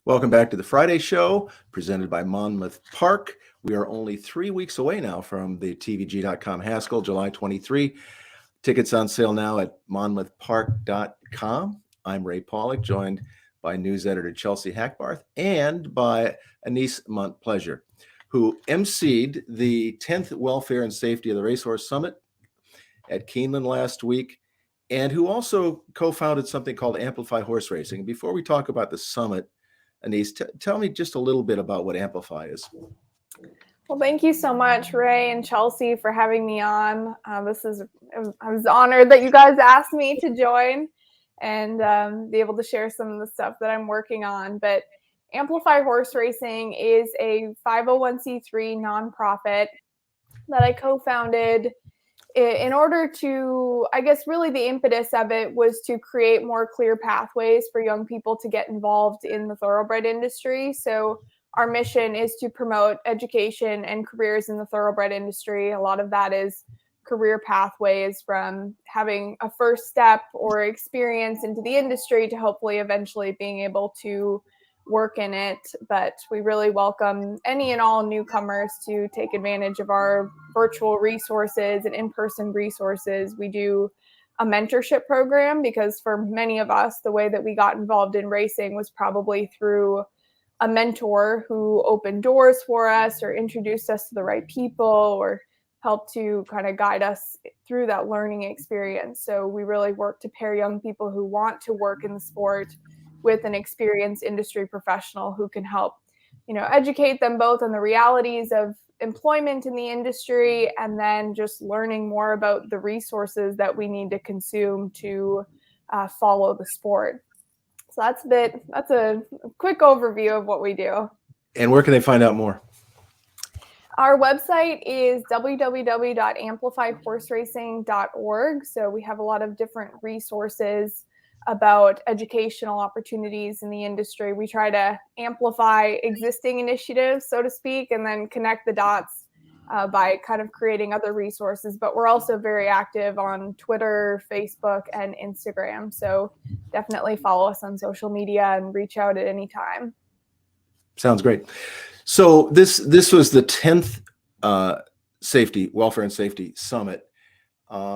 Welcome back to the Friday show presented by Monmouth Park. We are only 3 weeks away now from the tvg.com Haskell, July 23. Tickets on sale now at monmouthpark.com. I'm Ray Paulick, joined by news editor Chelsea Hackbarth and by Annise Montplaisir, who emceed the 10th Welfare and Safety of the Racehorse Summit at Keeneland last week, and who also co-founded something called Amplify Horse Racing. Before we talk about the summit, Annise, tell me just a little bit about what Amplify is. Well, thank you so much, Ray and Chelsea, for having me on. I was honored that you guys asked me to join and be able to share some of the stuff that I'm working on. But Amplify Horse Racing is a 501c3 nonprofit that I co-founded in order to, I guess, really the impetus of it was to create more clear pathways for young people to get involved in the thoroughbred industry. So our mission is to promote education and careers in the thoroughbred industry. A lot of that is career pathways from having a first step or experience into the industry to hopefully eventually being able to work in it. But we really welcome any and all newcomers to take advantage of our virtual resources and in-person resources. We do a mentorship program because for many of us, the way that we got involved in racing was probably through a mentor who opened doors for us or introduced us to the right people or helped to kind of guide us through that learning experience. So we really work to pair young people who want to work in the sport with an experienced industry professional who can help, educate them both on the realities of employment in the industry and then just learning more about the resources that we need to consume to follow the sport. So that's a quick overview of what we do. And where can they find out more? Our website is www.amplifyhorseracing.org. So we have a lot of different resources about educational opportunities in the industry. We try to amplify existing initiatives, so to speak, and then connect the dots by kind of creating other resources. But we're also very active on Twitter, Facebook, and Instagram. So definitely follow us on social media and reach out at any time. Sounds great. So this was the 10th Welfare and Safety Summit.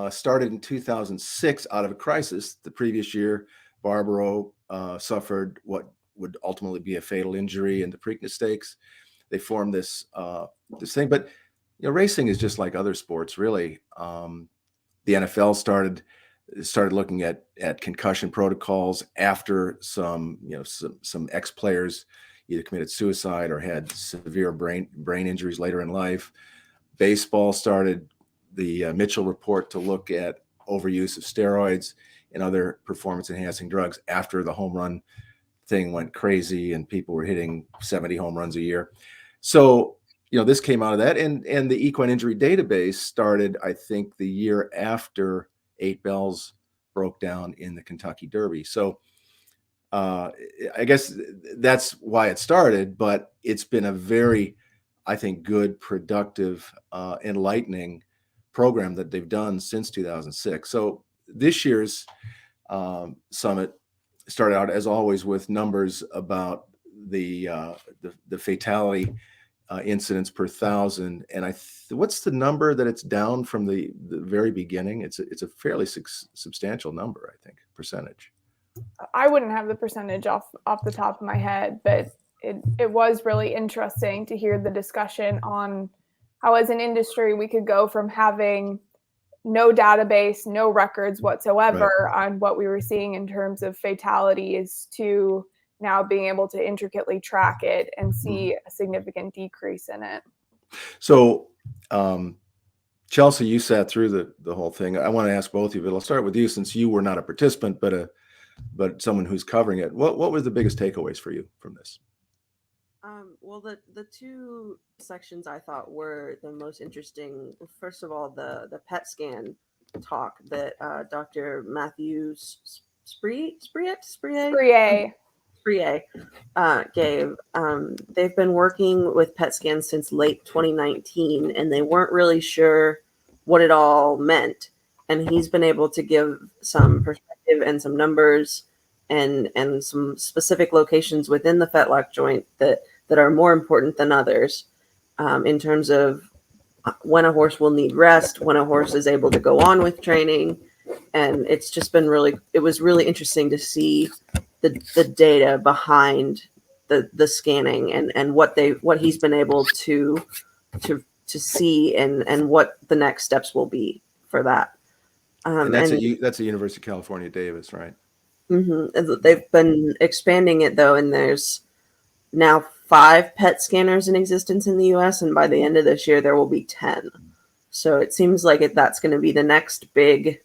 Started in 2006 out of a crisis. The previous year, Barbaro suffered what would ultimately be a fatal injury in the Preakness stakes. They formed this thing, but racing is just like other sports, really. The NFL started looking at concussion protocols after some ex-players either committed suicide or had severe brain injuries later in life. Baseball started the Mitchell Report to look at overuse of steroids and other performance-enhancing drugs after the home run thing went crazy and people were hitting 70 home runs a year. So, this came out of that. And the Equine Injury Database started, I think, the year after 8 Bells broke down in the Kentucky Derby. So I guess that's why it started, but it's been a very, I think, good, productive, enlightening program that they've done since 2006. So this year's summit started out, as always, with numbers about the fatality incidents per thousand. And what's the number that it's down from the very beginning? It's a fairly substantial number, I think, percentage. I wouldn't have the percentage off the top of my head, but it was really interesting to hear the discussion on how as an industry we could go from having no database, no records whatsoever on what we were seeing in terms of fatalities to now being able to intricately track it and see a significant decrease in it. So, Chelsea, you sat through the whole thing. I want to ask both of you, but I'll start with you since you were not a participant, but someone who's covering it. What were the biggest takeaways for you from this? Well, the two sections I thought were the most interesting. First of all, the PET scan talk that Dr. Matthew Sprie gave. They've been working with PET scans since late 2019, and they weren't really sure what it all meant. And he's been able to give some perspective and some numbers and some specific locations within the fetlock joint that are more important than others, in terms of when a horse will need rest, when a horse is able to go on with training. And it's just been it was really interesting to see the data behind the scanning and what he's been able to see and what the next steps will be for that. And that's a University of California, Davis, right? Mm-hmm. They've been expanding it though, and there's now 5 PET scanners in existence in the U.S., and by the end of this year there will be 10. So it seems like that's going to be the next big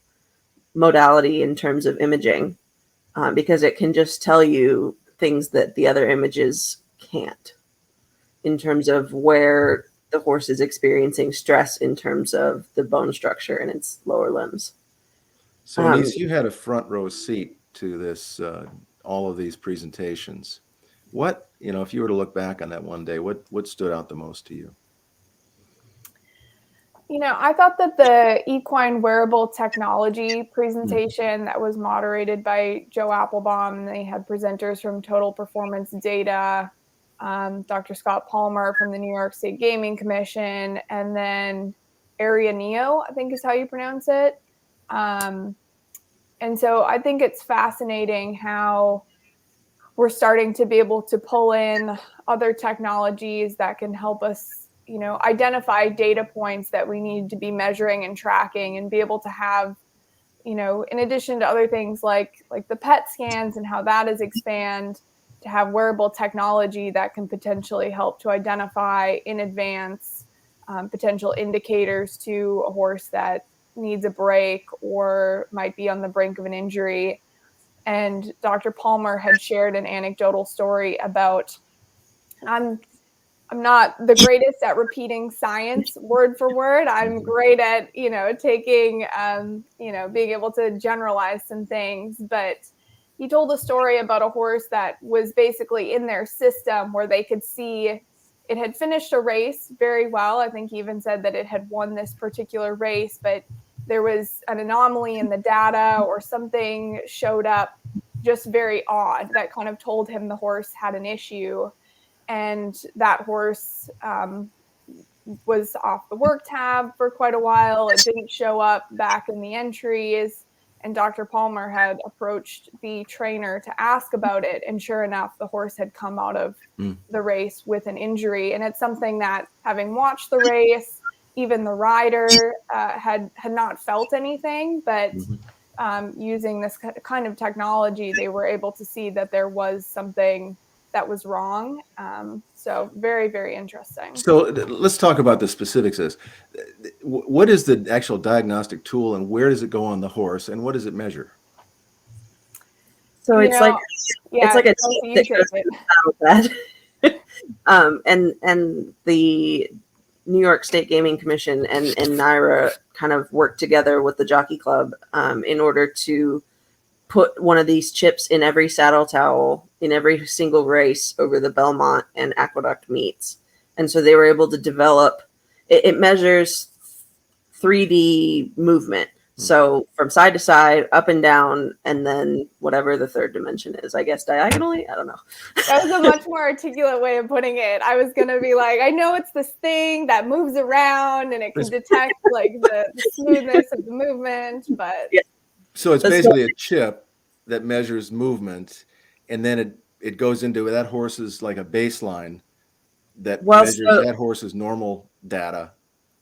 modality in terms of imaging, because it can just tell you things that the other images can't, in terms of where the horse is experiencing stress in terms of the bone structure in its lower limbs. So Annise, you had a front row seat to this, all of these presentations. What, if you were to look back on that one day, what stood out the most to you? I thought that the equine wearable technology presentation that was moderated by Joe Applebaum, and they had presenters from Total Performance Data, Dr. Scott Palmer from the New York State Gaming Commission, and then Area Neo, I think is how you pronounce it. And so I think it's fascinating how we're starting to be able to pull in other technologies that can help us, identify data points that we need to be measuring and tracking, and be able to have, in addition to other things like the PET scans and how that is expand, to have wearable technology that can potentially help to identify in advance potential indicators to a horse that needs a break or might be on the brink of an injury. And Dr. Palmer had shared an anecdotal story about, I'm not the greatest at repeating science word for word. I'm great at, taking, being able to generalize some things. But he told a story about a horse that was basically in their system where they could see it had finished a race very well. I think he even said that it had won this particular race, but there was an anomaly in the data or something showed up just very odd that kind of told him the horse had an issue. And that horse was off the work tab for quite a while. It didn't show up back in the entries. And Dr. Palmer had approached the trainer to ask about it. And sure enough, the horse had come out of the race with an injury. And it's something that, having watched the race, even the rider had not felt anything. But using this kind of technology, they were able to see that there was something that was wrong. So very, very interesting. So let's talk about the specifics of this. What is the actual diagnostic tool, and where does it go on the horse, and what does it measure? So it's like a tape that goes through the saddle bed. And the New York State Gaming Commission and NYRA kind of worked together with the Jockey Club in order to put one of these chips in every saddle towel in every single race over the Belmont and Aqueduct meets. And so they were able to develop, it measures 3D movement. So from side to side, up and down, and then whatever the third dimension is, I guess diagonally. I don't know. That was a much more articulate way of putting it. I was going to be like, I know it's this thing that moves around and it can detect like the smoothness of the movement, but yeah. So it's basically a chip that measures movement, and then it goes into that horse's like a baseline that measures that horse's normal data.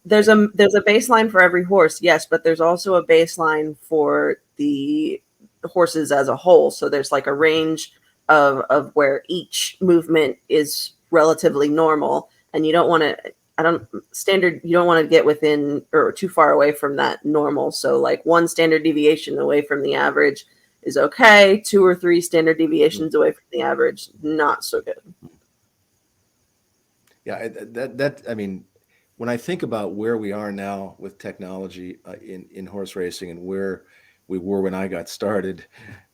There's a baseline for every horse, yes, but there's also a baseline for the horses as a whole. So there's like a range of where each movement is relatively normal, and you don't want to get within or too far away from that normal. So like 1 standard deviation away from the average is okay. 2 or 3 standard deviations away from the average, not so good. Yeah, that I mean, when I think about where we are now with technology in horse racing and where we were when I got started,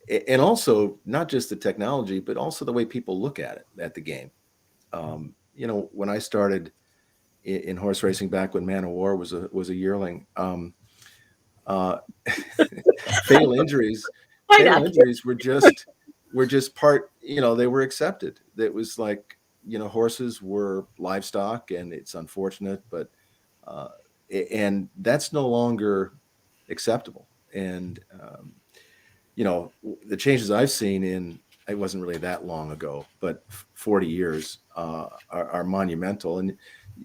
and also not just the technology, but also the way people look at it, at the game. When I started in horse racing back when Man of War was a yearling, fatal injuries were just were just part, they were accepted. It was like, horses were livestock, and it's unfortunate, but and that's no longer acceptable. And the changes I've seen it wasn't really that long ago, but 40 years are monumental. And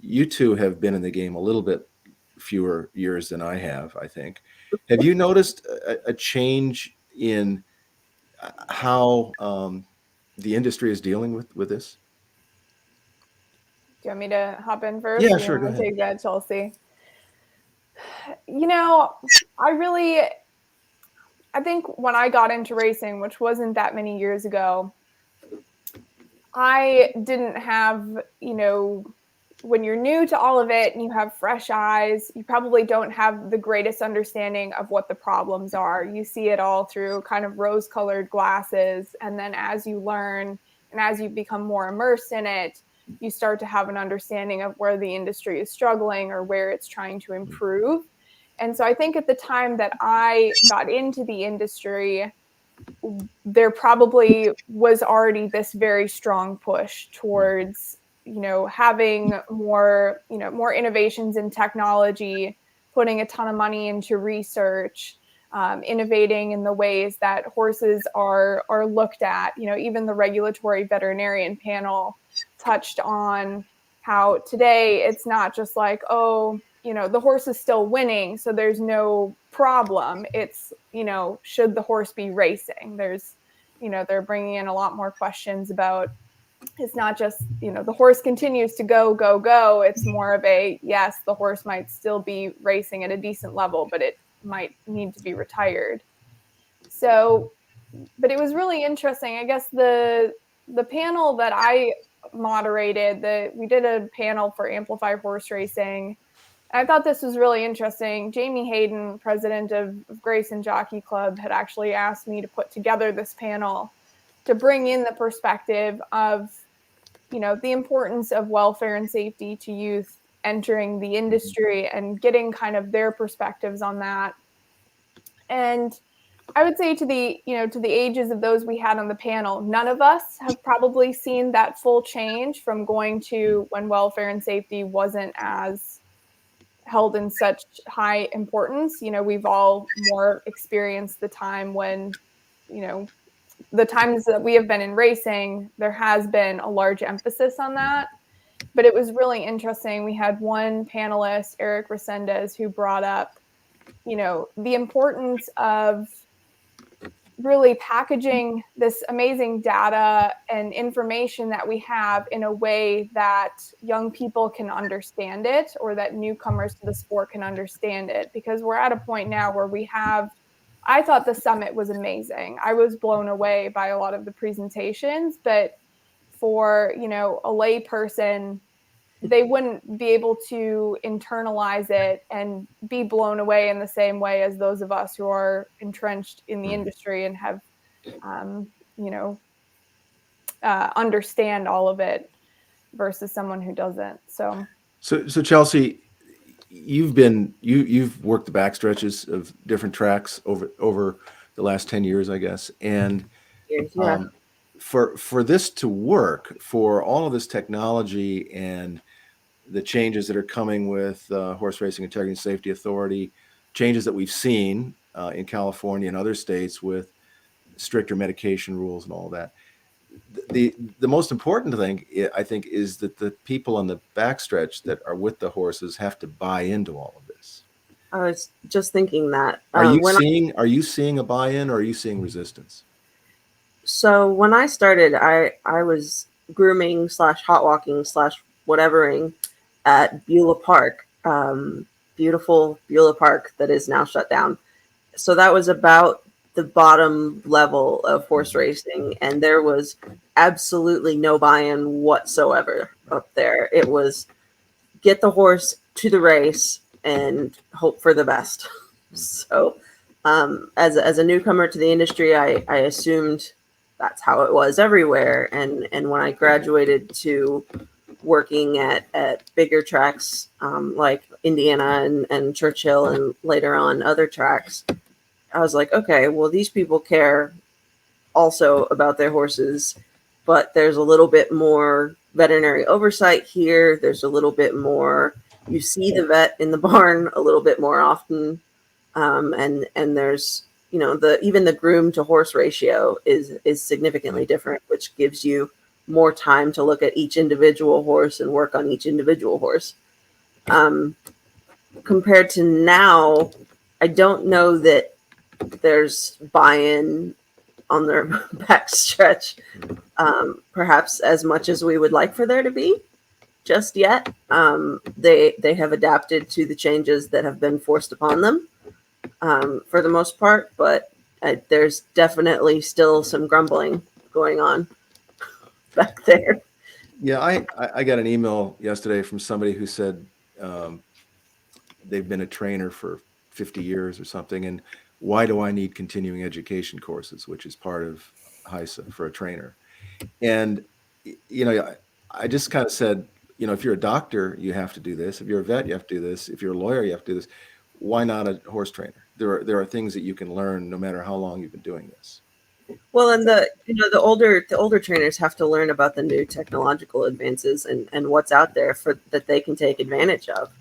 you two have been in the game a little bit fewer years than I have, I think. Have you noticed a change in how the industry is dealing with this? Do you want me to hop in first? Yeah, Or you sure. Go want to ahead. take that, Chelsea? I think when I got into racing, which wasn't that many years ago, I didn't have, when you're new to all of it and you have fresh eyes, you probably don't have the greatest understanding of what the problems are. You see it all through kind of rose-colored glasses. And then as you learn and as you become more immersed in it, you start to have an understanding of where the industry is struggling or where it's trying to improve. And so I think at the time that I got into the industry, there probably was already this very strong push towards, having more innovations in technology, putting a ton of money into research, innovating in the ways that horses are looked at. Even the regulatory veterinarian panel touched on how today it's not just like, oh, the horse is still winning, so there's no problem. It's, should the horse be racing? There's, they're bringing in a lot more questions about, it's not just, the horse continues to go, go, go. It's more of a, yes, the horse might still be racing at a decent level, but it might need to be retired. So, but it was really interesting. I guess the panel that I moderated, we did a panel for Amplify Horse Racing. I thought this was really interesting. Jamie Hayden, president of Grayson Jockey Club, had actually asked me to put together this panel to bring in the perspective of, the importance of welfare and safety to youth entering the industry and getting kind of their perspectives on that. And I would say to the ages of those we had on the panel, none of us have probably seen that full change from going to when welfare and safety wasn't as held in such high importance. We've all more experienced the time when, the times that we have been in racing, there has been a large emphasis on that. But it was really interesting. We had one panelist, Eric Resendez, who brought up, the importance of really packaging this amazing data and information that we have in a way that young people can understand it, or that newcomers to the sport can understand it. Because we're at a point now where I thought the summit was amazing. I was blown away by a lot of the presentations, but for, a lay person, they wouldn't be able to internalize it and be blown away in the same way as those of us who are entrenched in the industry and have, understand all of it versus someone who doesn't. So Chelsea, you've worked the back stretches of different tracks over the last 10 years, I guess. And Yeah. For this to work, for all of this technology and the changes that are coming with Horse Racing Integrity and Safety Authority, changes that we've seen in California and other states with stricter medication rules and all that. The most important thing, I think, is that the people on the backstretch that are with the horses have to buy into all of this. I was just thinking that. Are you seeing a buy-in, or are you seeing resistance? So when I started, I was grooming / hot walking / whatevering at Beulah Park, beautiful Beulah Park that is now shut down. So that was about the bottom level of horse racing, and there was absolutely no buy-in whatsoever up there. It was get the horse to the race and hope for the best. So as a newcomer to the industry, I assumed that's how it was everywhere. And when I graduated to working at bigger tracks like Indiana and Churchill, and later on other tracks, I was like, okay, well, these people care also about their horses, but there's a little bit more veterinary oversight here. There's a little bit more, you see the vet in the barn a little bit more often. And there's, you know, even the groom to horse ratio is significantly different, which gives you more time to look at each individual horse and work on each individual horse. Compared to now, I don't know that there's buy-in on their back stretch, perhaps as much as we would like for there to be just yet. They have adapted to the changes that have been forced upon them, for the most part, but there's definitely still some grumbling going on back there. Yeah, I got an email yesterday from somebody who said they've been a trainer for 50 years or something, and why do I need continuing education courses, which is part of HISA for a trainer? And, you know, I just kind of said, you know, if you're a doctor, you have to do this. If you're a vet, you have to do this. If you're a lawyer, you have to do this. Why not a horse trainer? There are things that you can learn no matter how long you've been doing this. Well, and the older trainers have to learn about the new technological advances and what's out there for that they can take advantage of.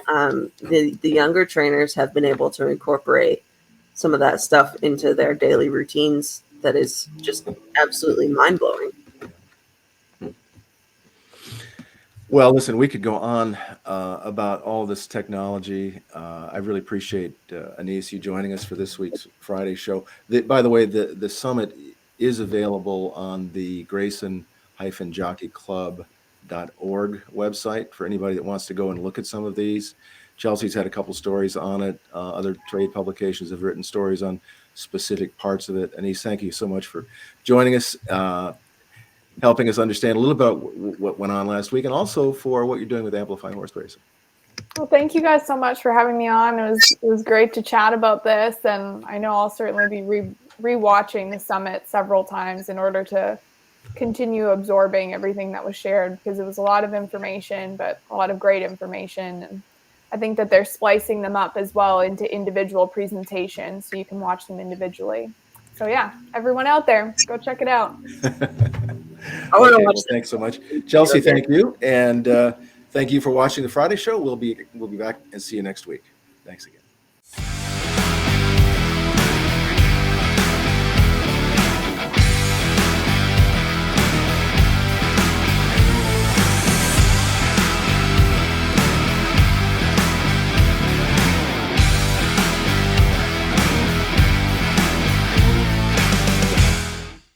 The younger trainers have been able to incorporate some of that stuff into their daily routines. That is just absolutely mind blowing. Well, listen, we could go on about all this technology. I really appreciate, Annise, you joining us for this week's Friday show. By the way, the summit is available on the Grayson-jockeyclub.org website for anybody that wants to go and look at some of these. Chelsea's had a couple stories on it. Other trade publications have written stories on specific parts of it. Annise, thank you so much for joining us. Helping us understand a little about what went on last week, and also for what you're doing with Amplifying Horse Racing. Well, thank you guys so much for having me on. It was great to chat about this, and I know I'll certainly be rewatching the summit several times in order to continue absorbing everything that was shared, because it was a lot of information, but a lot of great information. And I think that they're splicing them up as well into individual presentations, so you can watch them individually. So yeah, everyone out there, go check it out. I want to watch. Well, thanks so much, Chelsea. Thank you, and thank you for watching the Friday show. We'll be back and see you next week. Thanks again.